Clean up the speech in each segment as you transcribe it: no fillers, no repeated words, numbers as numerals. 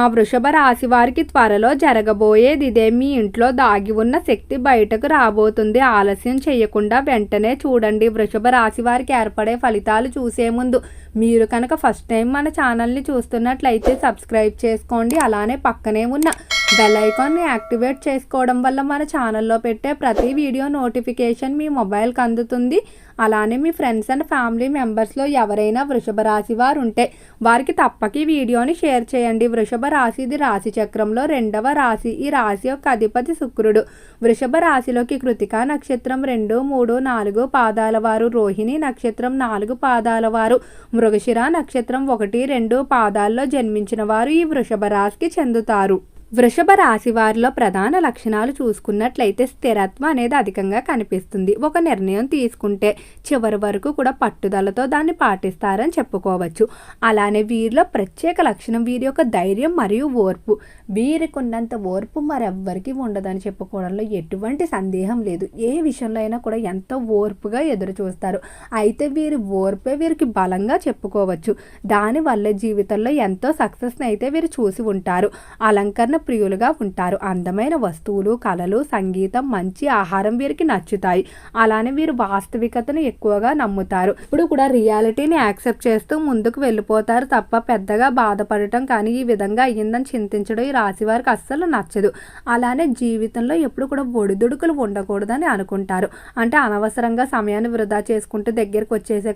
ఆ వృషభ రాశి వారికి త్వరలో జరగబోయేది ఇదే. మీ ఇంట్లో దాగి ఉన్న శక్తి బయటకు రాబోతుంది. ఆలస్యం చేయకుండా వెంటనే చూడండి. వృషభ రాశి వారికి ఏర్పడే ఫలితాలు చూసే ముందు మీరు కనుక ఫస్ట్ టైం మన ఛానల్ని చూస్తున్నట్లయితే సబ్స్క్రైబ్ చేసుకోండి. అలానే పక్కనే ఉన్న బెల్ ఐకాన్ని యాక్టివేట్ చేసుకోవడం వల్ల మన ఛానల్లో పెట్టే ప్రతి వీడియో నోటిఫికేషన్ మీ మొబైల్కి అందుతుంది. అలానే మీ ఫ్రెండ్స్ అండ్ ఫ్యామిలీ మెంబర్స్లో ఎవరైనా వృషభ రాశి వారు ఉంటే వారికి తప్పక ఈ వీడియోని షేర్ చేయండి. వృషభ రాశి ఇది రాశి చక్రంలో 2వ రాశి. ఈ రాశి యొక్క అధిపతి శుక్రుడు. వృషభ రాశిలోకి కృతికా నక్షత్రం 2, 3, 4 పాదాల వారు, రోహిణి నక్షత్రం 4 పాదాల వారు, మృగశిర నక్షత్రం 1, 2 పాదాల్లో జన్మించిన వారు ఈ వృషభ రాశికి చెందుతారు. వృషభ రాశి వారిలో ప్రధాన లక్షణాలు చూసుకున్నట్లయితే స్థిరత్వం అనేది అధికంగా కనిపిస్తుంది. ఒక నిర్ణయం తీసుకుంటే చివరి వరకు కూడా పట్టుదలతో దాన్ని పాటిస్తారని చెప్పుకోవచ్చు. అలానే వీరిలో ప్రత్యేక లక్షణం వీరి యొక్క ధైర్యం మరియు ఓర్పు. వీరికి ఉన్నంత ఓర్పు మరెవ్వరికి ఉండదని చెప్పుకోవడంలో ఎటువంటి సందేహం లేదు. ఏ విషయంలో అయినా కూడా ఎంతో ఓర్పుగా ఎదురు చూస్తారు. అయితే వీరి ఓర్పే వీరికి బలంగా చెప్పుకోవచ్చు. దానివల్ల జీవితంలో ఎంతో సక్సెస్ని అయితే వీరు చూసి ఉంటారు. అలంకరణ ప్రియులుగా ఉంటారు. అందమైన వస్తువులు, కళలు, సంగీతం, మంచి ఆహారం వీరికి నచ్చుతాయి. అలానే వీరు వాస్తవికతను ఎక్కువగా నమ్ముతారు. ఇప్పుడు కూడా రియాలిటీని యాక్సెప్ట్ చేస్తూ ముందుకు వెళ్ళిపోతారు తప్ప పెద్దగా బాధపడటం కానీ ఈ విధంగా అయ్యిందని చింతించడం ఈ రాశి వారికి అస్సలు నచ్చదు. అలానే జీవితంలో ఎప్పుడు కూడా ఒడిదుడుకులు ఉండకూడదని అనుకుంటారు. అంటే అనవసరంగా సమయాన్ని వృధా చేసుకుంటూ దగ్గరికి వచ్చేసే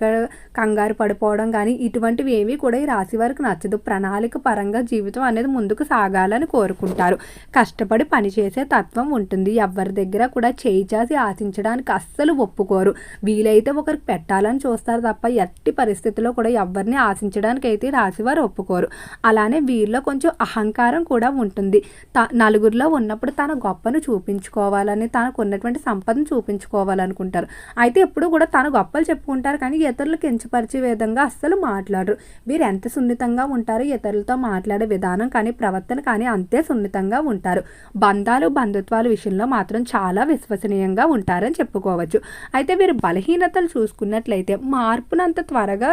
కంగారు పడిపోవడం కానీ ఇటువంటివి ఏమీ కూడా ఈ రాశి వారికి నచ్చదు. ప్రణాళిక పరంగా జీవితం అనేది ముందుకు సాగాలని కోరుకుంటారు. కష్టపడి పనిచేసే తత్వం ఉంటుంది. ఎవరి దగ్గర కూడా చేయి చాసి ఆశించడానికి అస్సలు ఒప్పుకోరు. వీలైతే ఒకరికి పెట్టాలని చూస్తారు తప్ప ఎట్టి పరిస్థితుల్లో కూడా ఎవరిని ఆశించడానికి అయితే రాశివారు ఒప్పుకోరు. అలానే వీరిలో కొంచెం అహంకారం కూడా ఉంటుంది. నలుగురిలో ఉన్నప్పుడు తన గొప్పను చూపించుకోవాలని, తనకు ఉన్నటువంటి సంపదను చూపించుకోవాలనుకుంటారు. అయితే ఎప్పుడు కూడా తన గొప్పలు చెప్పుకుంటారు కానీ ఇతరులకు కించపరిచే విధంగా అస్సలు మాట్లాడరు. వీరు ఎంత సున్నితంగా ఉంటారో ఇతరులతో మాట్లాడే విధానం కానీ ప్రవర్తన కానీ అంతే సున్నితంగా ఉంటారు. బంధుత్వాల విషయంలో మాత్రం చాలా విశ్వసనీయంగా ఉంటారని చెప్పుకోవచ్చు. అయితే వీరు బలహీనతలు చూసుకున్నట్లయితే మార్పును అంత త్వరగా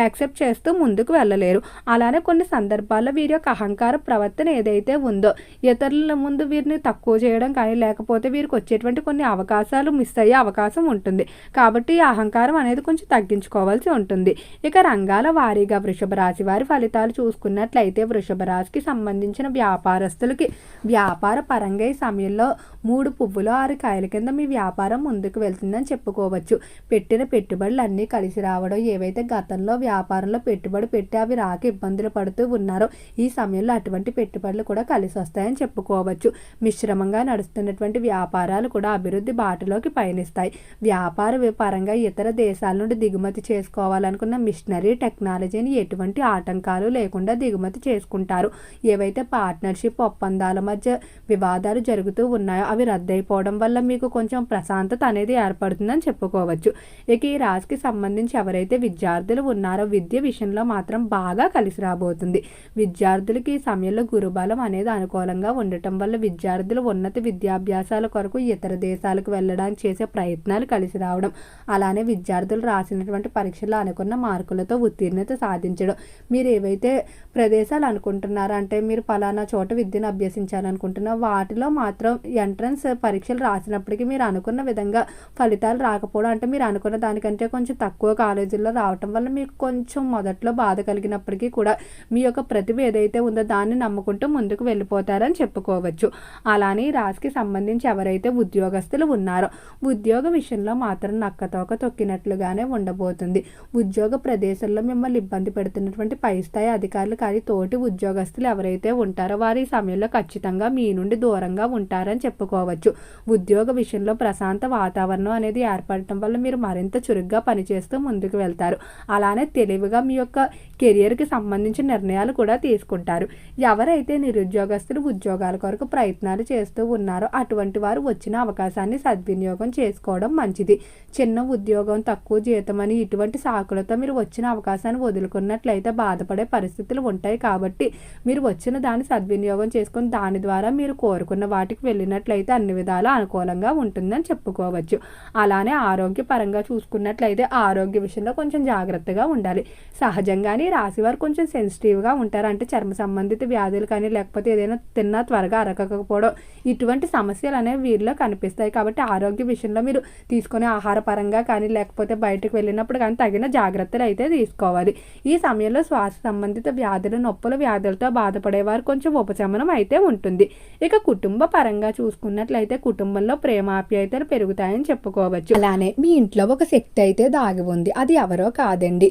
యాక్సెప్ట్ చేస్తూ ముందుకు వెళ్ళలేరు. అలానే కొన్ని సందర్భాల్లో వీరి యొక్క అహంకార ప్రవర్తన ఏదైతే ఉందో ఇతరుల ముందు వీరిని తక్కువ చేయడం కానీ లేకపోతే వీరికి వచ్చేటువంటి కొన్ని అవకాశాలు మిస్ అయ్యే అవకాశం ఉంటుంది. కాబట్టి ఈ అహంకారం అనేది కొంచెం తగ్గించుకోవాల్సి ఉంటుంది. ఇక రంగాల వారీగా వృషభ రాశి వారి ఫలితాలు చూసుకున్నట్లయితే వృషభ రాశికి సంబంధించిన వ్యాపారస్తులకి వ్యాపార పరంగా ఈ సమయంలో 3 పువ్వులు 6 కాయల కింద మీ వ్యాపారం ముందుకు వెళ్తుందని చెప్పుకోవచ్చు. పెట్టిన పెట్టుబడులు అన్నీ కలిసి రావడం, ఏవైతే గతంలో వ్యాపారంలో పెట్టుబడి పెట్టి అవి రాక ఇబ్బందులు పడుతూ ఉన్నారో ఈ సమయంలో అటువంటి పెట్టుబడులు కూడా కలిసి వస్తాయని చెప్పుకోవచ్చు. మిశ్రమంగా నడుస్తున్నటువంటి వ్యాపారాలు కూడా అభివృద్ధి బాటలోకి పయనిస్తాయి. వ్యాపార పరంగా ఇతర దేశాల నుండి దిగుమతి చేసుకోవాలనుకున్న మిషనరీ టెక్నాలజీని ఎటువంటి ఆటంకాలు లేకుండా దిగుమతి చేసుకుంటారు. ఏవైతే పార్ట్నర్షిప్ ఒప్పందాల మధ్య వివాదాలు జరుగుతూ ఉన్నాయో అవి రద్దయిపోవడం వల్ల మీకు కొంచెం ప్రశాంతత అనేది ఏర్పడుతుందని చెప్పుకోవచ్చు. ఇక ఈ రాశికి సంబంధించి ఎవరైతే విద్యార్థులు ఉన్నారో విద్య విషయంలో మాత్రం బాగా కలిసి రాబోతుంది. విద్యార్థులకి ఈ సమయంలో గురుబలం అనేది అనుకూలంగా ఉండటం వల్ల విద్యార్థులు ఉన్నత విద్యాభ్యాసాల కొరకు ఇతర దేశాలకు వెళ్ళడానికి చేసే ప్రయత్నాలు కలిసి రావడం, అలానే విద్యార్థులు రాసినటువంటి పరీక్షల్లో అనుకున్న మార్కులతో ఉత్తీర్ణత సాధించడం, మీరు ఏవైతే ప్రదేశాలు అనుకుంటున్నారో అంటే మీరు పలానా చోట విద్యను అభ్యసించాలనుకుంటున్నా వాటిలో మాత్రం ఎంట్రన్స్ పరీక్షలు రాసినప్పటికీ మీరు అనుకున్న విధంగా ఫలితాలు రాకపోవడం, అంటే మీరు అనుకున్న దానికంటే కొంచెం తక్కువ కాలేజీల్లో రావటం వల్ల మీకు కొంచెం మొదట్లో బాధ కలిగినప్పటికీ కూడా మీ యొక్క ప్రతిభ ఏదైతే ఉందో దాన్ని నమ్ముకుంటూ ముందుకు వెళ్ళిపోతారని చెప్పుకోవచ్చు. అలానే ఈ రాశికి సంబంధించి ఎవరైతే ఉద్యోగస్తులు ఉన్నారో ఉద్యోగ విషయంలో మాత్రం నక్కతోక తొక్కినట్లుగానే ఉండబోతుంది. ఉద్యోగ ప్రదేశంలో మిమ్మల్ని ఇబ్బంది పెడుతున్నటువంటి పై స్థాయి అధికారులు కానీ తోటి ఉద్యోగస్తులు ఎవరైతే ఉంటారో వారు ఈ సమయంలో ఖచ్చితంగా మీ నుండి దూరంగా ఉంటారని చెప్పుకోవచ్చు. ఉద్యోగ విషయంలో ప్రశాంత వాతావరణం అనేది ఏర్పడటం వల్ల మీరు మరింత చురుగ్గా పనిచేస్తూ ముందుకు వెళ్తారు. అలానే తెలివిగా మీ యొక్క కెరియర్కి సంబంధించిన నిర్ణయాలు కూడా తీసుకుంటారు. ఎవరైతే నిరుద్యోగస్తులు ఉద్యోగాల కొరకు ప్రయత్నాలు చేస్తూ ఉన్నారో అటువంటి వారు వచ్చిన అవకాశాన్ని సద్వినియోగం చేసుకోవడం మంచిది. చిన్న ఉద్యోగం, తక్కువ జీతం అని ఇటువంటి సాకులతో మీరు వచ్చిన అవకాశాన్ని వదులుకున్నట్లయితే బాధపడే పరిస్థితులు ఉంటాయి. కాబట్టి మీరు వచ్చిన దాన్ని సద్వినియోగం వినియోగం చేసుకొని దాని ద్వారా మీరు కోరుకున్న వాటికి వెళ్ళినట్లయితే అన్ని విధాలా అనుకూలంగా ఉంటుందని చెప్పుకోవచ్చు. అలానే ఆరోగ్యపరంగా చూసుకున్నట్లయితే ఆరోగ్య విషయంలో కొంచెం జాగ్రత్తగా ఉండాలి. సహజంగానే రాశివారు కొంచెం సెన్సిటివ్గా ఉంటారు. అంటే చర్మ సంబంధిత వ్యాధులు కానీ లేకపోతే ఏదైనా తిన్నా త్వరగా అరగకపోవడం ఇటువంటి సమస్యలు అనేవి వీరిలో కనిపిస్తాయి. కాబట్టి ఆరోగ్య విషయంలో మీరు తీసుకునే ఆహార పరంగా కానీ లేకపోతే బయటకు వెళ్ళినప్పుడు కానీ తగిన జాగ్రత్తలు అయితే తీసుకోవాలి. ఈ సమయంలో శ్వాస సంబంధిత వ్యాధులు నొప్పుల వ్యాధులతో బాధపడేవారు కొంచెం ఉపశమనం అయితే ఉంటుంది. ఇక కుటుంబ పరంగా చూసుకున్నట్లయితే కుటుంబంలో ప్రేమాప్యాయతలు పెరుగుతాయని చెప్పుకోవచ్చు. అలానే మీ ఇంట్లో ఒక శక్తి అయితే దాగి ఉంది. అది ఎవరో కాదండి,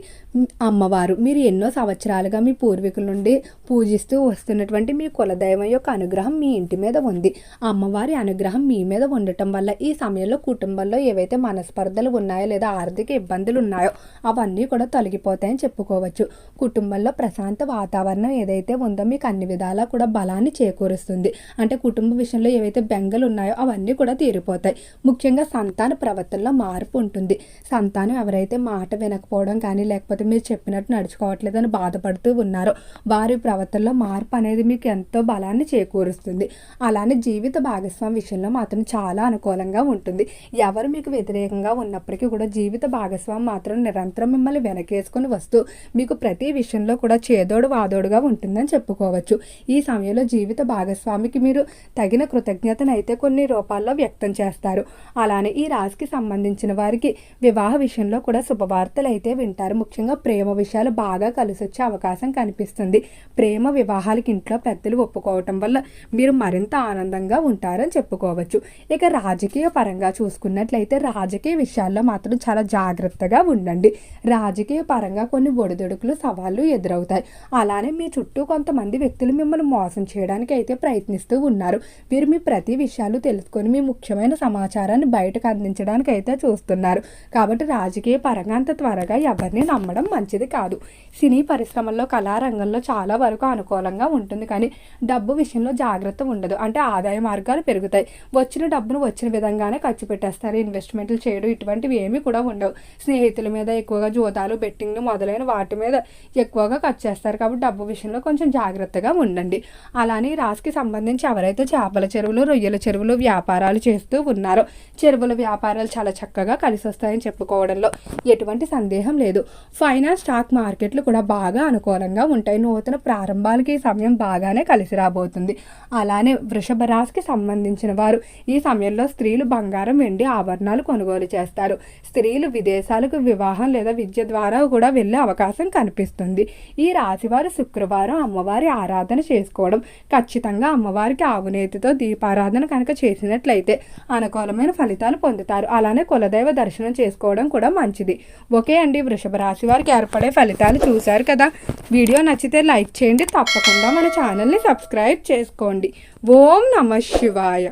అమ్మవారు. మీరు ఎన్నో సంవత్సరాలుగా మీ పూర్వీకుల నుండి పూజిస్తూ వస్తున్నటువంటి మీ కులదైవం యొక్క అనుగ్రహం మీ ఇంటి మీద ఉంది. అమ్మవారి అనుగ్రహం మీ మీద ఉండటం వల్ల ఈ సమయంలో కుటుంబంలో ఏవైతే మనస్పర్ధలు ఉన్నాయో లేదా ఆర్థిక ఇబ్బందులు ఉన్నాయో అవన్నీ కూడా తొలగిపోతాయని చెప్పుకోవచ్చు. కుటుంబంలో ప్రశాంత వాతావరణం ఏదైతే ఉందో మీకు అన్ని విధాలా కూడా బలాన్ని చేకూరుస్తుంది. అంటే కుటుంబ విషయంలో ఏవైతే బెంగలు ఉన్నాయో అవన్నీ కూడా తీరిపోతాయి. ముఖ్యంగా సంతాన ప్రవర్తనలో మార్పు ఉంటుంది. సంతానం ఎవరైతే మాట వినకపోవడం కానీ లేకపోతే మీరు చెప్పినట్టు నడుచుకోవట్లేదని బాధపడుతూ ఉన్నారో వారి ప్రవర్తనలో మార్పు అనేది మీకు ఎంతో బలాన్ని చేకూరుస్తుంది. అలానే జీవిత భాగస్వామి విషయంలో మాత్రం చాలా అనుకూలంగా ఉంటుంది. ఎవరు మీకు వ్యతిరేకంగా ఉన్నప్పటికీ కూడా జీవిత భాగస్వామి మాత్రం నిరంతరం మిమ్మల్ని వెనకేసుకొని వస్తూ మీకు ప్రతి విషయంలో కూడా చేదోడు వాదోడుగా ఉంటుందని చెప్పుకోవచ్చు. ఈ సమయంలో జీవిత భాగస్వామికి మీరు తగిన కృతజ్ఞతను అయితే కొన్ని రూపాల్లో వ్యక్తం చేస్తారు. అలానే ఈ రాశికి సంబంధించిన వారికి వివాహ విషయంలో కూడా శుభవార్తలు అయితే వింటారు. ముఖ్యంగా ప్రేమ విషయాలు బాగా కలిసి వచ్చే అవకాశం కనిపిస్తుంది. ప్రేమ వివాహాలకి ఇంట్లో పెద్దలు ఒప్పుకోవటం వల్ల మీరు మరింత ఆనందంగా ఉంటారని చెప్పుకోవచ్చు. ఇక రాజకీయ పరంగా చూసుకున్నట్లయితే రాజకీయ విషయాల్లో మాత్రం చాలా జాగ్రత్తగా ఉండండి. రాజకీయ పరంగా కొన్ని ఒడిదుడుకులు సవాళ్లు ఎదురవుతాయి. అలానే మీ చుట్టూ కొంతమంది వ్యక్తులు మిమ్మల్ని మోసం చేయడానికి అయితే ప్రయత్నిస్తూ ఉన్నారు. వీరు మీ ప్రతి విషయాలు తెలుసుకొని మీ ముఖ్యమైన సమాచారాన్ని బయటకు అందించడానికి అయితే చూస్తున్నారు. కాబట్టి రాజకీయ పరంగా అంత త్వరగా ఎవరిని నమ్మడం మంచిది కాదు. సినీ పరిశ్రమల్లో కళారంగంలో చాలా వరకు అనుకూలంగా ఉంటుంది. కానీ డబ్బు విషయంలో జాగ్రత్త ఉండదు. అంటే ఆదాయ మార్గాలు పెరుగుతాయి. వచ్చిన డబ్బును వచ్చిన విధంగానే ఖర్చు పెట్టేస్తారు. ఇన్వెస్ట్మెంట్లు చేయడం ఇటువంటివి ఏమీ కూడా ఉండవు. స్నేహితుల మీద ఎక్కువగా జూదాలు బెట్టింగ్లు మొదలైన వాటి మీద ఎక్కువగా ఖర్చు చేస్తారు. కాబట్టి డబ్బు విషయంలో కొంచెం జాగ్రత్తగా ఉండండి. అలానే రాశికి సంబంధించి ఎవరైతే చేపల చెరువులు రొయ్యల చెరువులు వ్యాపారాలు చేస్తూ ఉన్నారో చెరువుల వ్యాపారాలు చాలా చక్కగా కలిసి వస్తాయని చెప్పుకోవడంలో ఎటువంటి సందేహం లేదు. ఫైనాన్స్ స్టాక్ మార్కెట్లు కూడా బాగా అనుకూలంగా ఉంటాయి. నూతన ప్రారంభాలకి ఈ సమయం బాగానే కలిసి రాబోతుంది. అలానే వృషభ రాశికి సంబంధించిన వారు ఈ సమయంలో స్త్రీలు బంగారం వెండి ఆభరణాలు కొనుగోలు చేస్తారు. స్త్రీలు విదేశాలకు వివాహం లేదా విద్య ద్వారా కూడా వెళ్ళే అవకాశం కనిపిస్తుంది. ఈ రాశి వారు శుక్రవారం అమ్మవారి ఆరాధన చేసుకోవడం, ఖచ్చితంగా అమ్మవారికి ఆవునేతితో దీపారాధన కనుక చేసినట్లయితే అనుకూలమైన ఫలితాలు పొందుతారు. అలానే కులదైవ దర్శనం చేసుకోవడం కూడా మంచిది. ఓకే అండి, వృషభ రాశి వారికి ఏర్పడే ఫలితాలు చూశారు కదా. వీడియో నచ్చితే లైక్ చేయండి. తప్పకుండా మన ఛానల్ని సబ్స్క్రైబ్ చేసుకోండి. ఓం నమః శివాయ.